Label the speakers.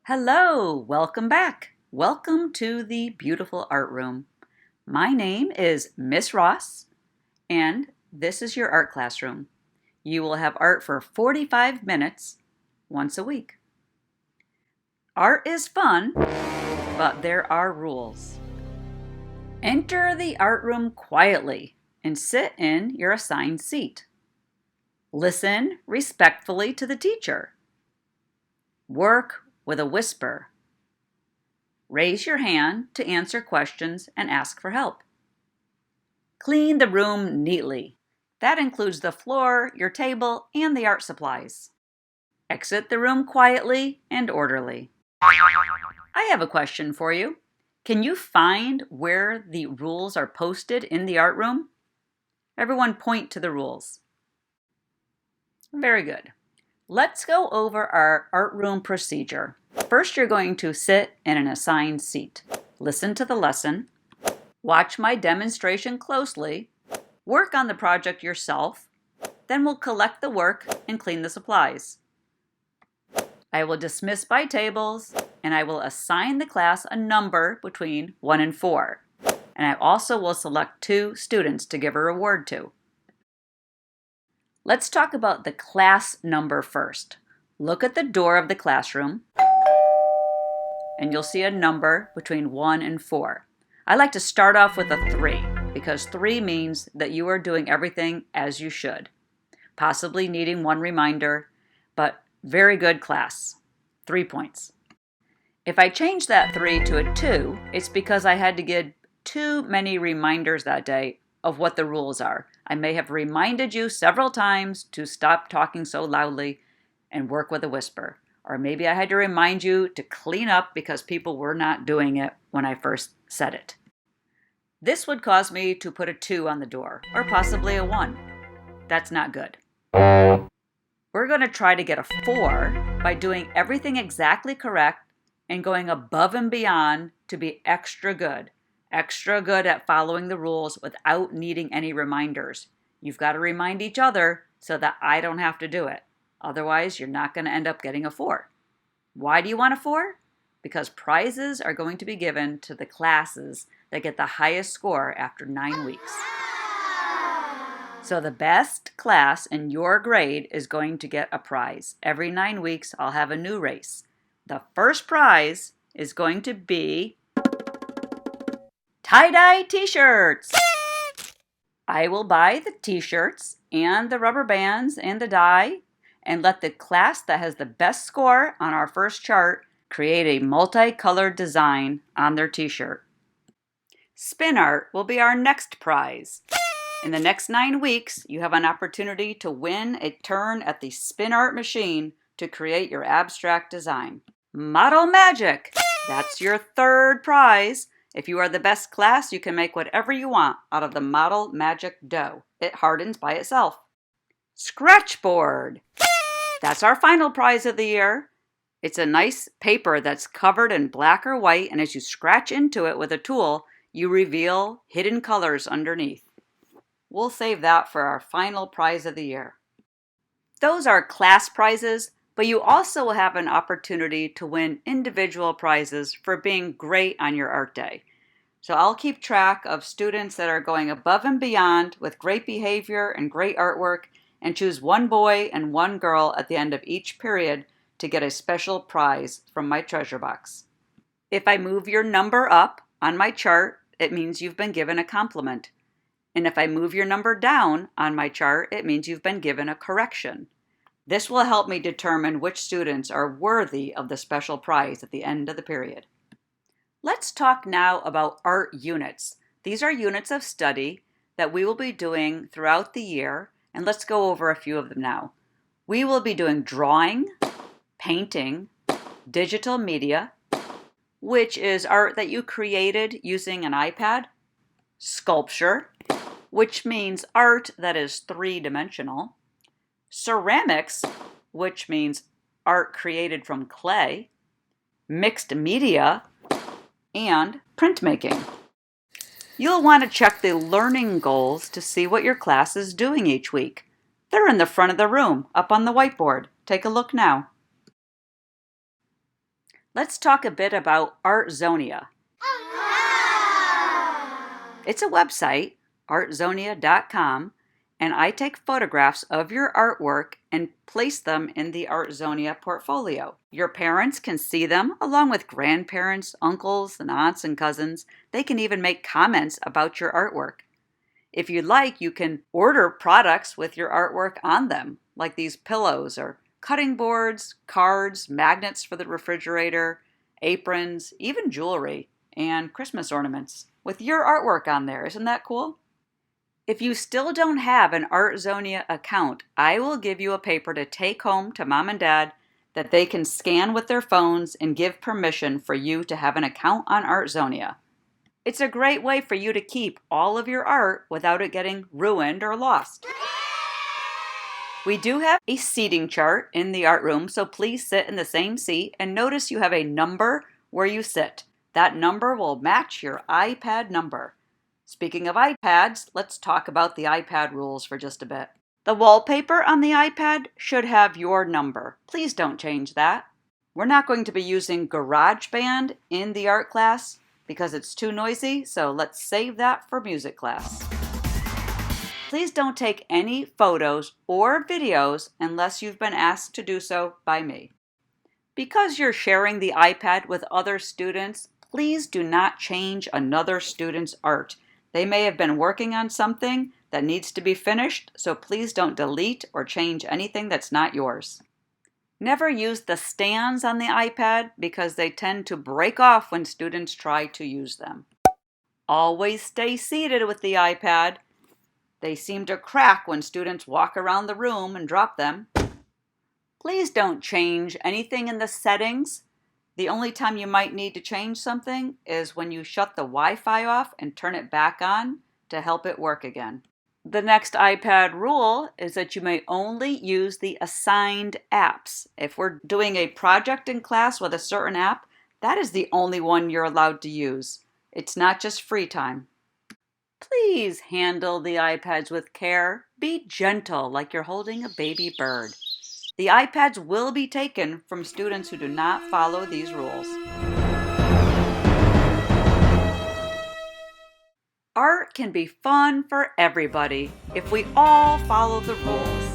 Speaker 1: Hello, welcome back. Welcome to the beautiful art room. My name is Miss Ross, and this is your art classroom. You will have art for 45 minutes once a week. Art is fun, but there are rules. Enter the art room quietly and sit in your assigned seat. Listen respectfully to the teacher. Work with a whisper. Raise your hand to answer questions and ask for help. Clean the room neatly. That includes the floor, your table, and the art supplies. Exit the room quietly and orderly. I have a question for you. Can you find where the rules are posted in the art room? Everyone point to the rules. Very good. Let's go over our art room procedure. First, you're going to sit in an assigned seat. Listen to the lesson. Watch my demonstration closely. Work on the project yourself. Then we'll collect the work and clean the supplies. I will dismiss by tables, and I will assign the class a number between 1 and 4. And I also will select 2 students to give a reward to. Let's talk about the class number first. Look at the door of the classroom, and you'll see a number between 1 and 4. I like to start off with a 3, because 3 means that you are doing everything as you should. Possibly needing one reminder, but very good class. 3 points. If I change that 3 to a 2, it's because I had to give too many reminders that day of what the rules are. I may have reminded you several times to stop talking so loudly and work with a whisper. Or maybe I had to remind you to clean up because people were not doing it when I first said it. This would cause me to put a 2 on the door, or possibly a 1. That's not good. We're going to try to get a 4 by doing everything exactly correct and going above and beyond to be extra good. Extra good at following the rules without needing any reminders. You've got to remind each other so that I don't have to do it. Otherwise, you're not going to end up getting a 4. Why do you want a 4? Because prizes are going to be given to the classes that get the highest score after 9 weeks. So the best class in your grade is going to get a prize. Every 9 weeks, I'll have a new race. The first prize is going to be tie-dye t-shirts. I will buy the t-shirts and the rubber bands and the dye and let the class that has the best score on our first chart create a multicolored design on their t-shirt. Spin art will be our next prize. In the next 9 weeks, you have an opportunity to win a turn at the spin art machine to create your abstract design. Model magic! That's your third prize. If you are the best class, you can make whatever you want out of the Model Magic dough. It hardens by itself. Scratchboard! That's our final prize of the year. It's a nice paper that's covered in black or white, and as you scratch into it with a tool, you reveal hidden colors underneath. We'll save that for our final prize of the year. Those are class prizes, but you also will have an opportunity to win individual prizes for being great on your art day. So I'll keep track of students that are going above and beyond with great behavior and great artwork, and choose 1 boy and 1 girl at the end of each period to get a special prize from my treasure box. If I move your number up on my chart, it means you've been given a compliment. And if I move your number down on my chart, it means you've been given a correction. This will help me determine which students are worthy of the special prize at the end of the period. Let's talk now about art units. These are units of study that we will be doing throughout the year, and let's go over a few of them now. We will be doing drawing, painting, digital media, which is art that you created using an iPad, sculpture, which means art that is 3-dimensional, ceramics, which means art created from clay, mixed media, and printmaking. You'll want to check the learning goals to see what your class is doing each week. They're in the front of the room, up on the whiteboard. Take a look now. Let's talk a bit about Artzonia. It's a website, artzonia.com, and I take photographs of your artwork and place them in the Artzonia portfolio. Your parents can see them along with grandparents, uncles, and aunts and cousins. They can even make comments about your artwork. If you'd like, you can order products with your artwork on them, like these pillows or cutting boards, cards, magnets for the refrigerator, aprons, even jewelry, and Christmas ornaments with your artwork on there. Isn't that cool? If you still don't have an Artzonia account, I will give you a paper to take home to mom and dad that they can scan with their phones and give permission for you to have an account on Artzonia. It's a great way for you to keep all of your art without it getting ruined or lost. We do have a seating chart in the art room, so please sit in the same seat and notice you have a number where you sit. That number will match your iPad number. Speaking of iPads, let's talk about the iPad rules for just a bit. The wallpaper on the iPad should have your number. Please don't change that. We're not going to be using GarageBand in the art class because it's too noisy, so let's save that for music class. Please don't take any photos or videos unless you've been asked to do so by me. Because you're sharing the iPad with other students, please do not change another student's art. They may have been working on something that needs to be finished, so please don't delete or change anything that's not yours. Never use the stands on the iPad because they tend to break off when students try to use them. Always stay seated with the iPad. They seem to crack when students walk around the room and drop them. Please don't change anything in the settings. The only time you might need to change something is when you shut the Wi-Fi off and turn it back on to help it work again. The next iPad rule is that you may only use the assigned apps. If we're doing a project in class with a certain app, that is the only one you're allowed to use. It's not just free time. Please handle the iPads with care. Be gentle like you're holding a baby bird. The iPads will be taken from students who do not follow these rules. Art can be fun for everybody if we all follow the rules.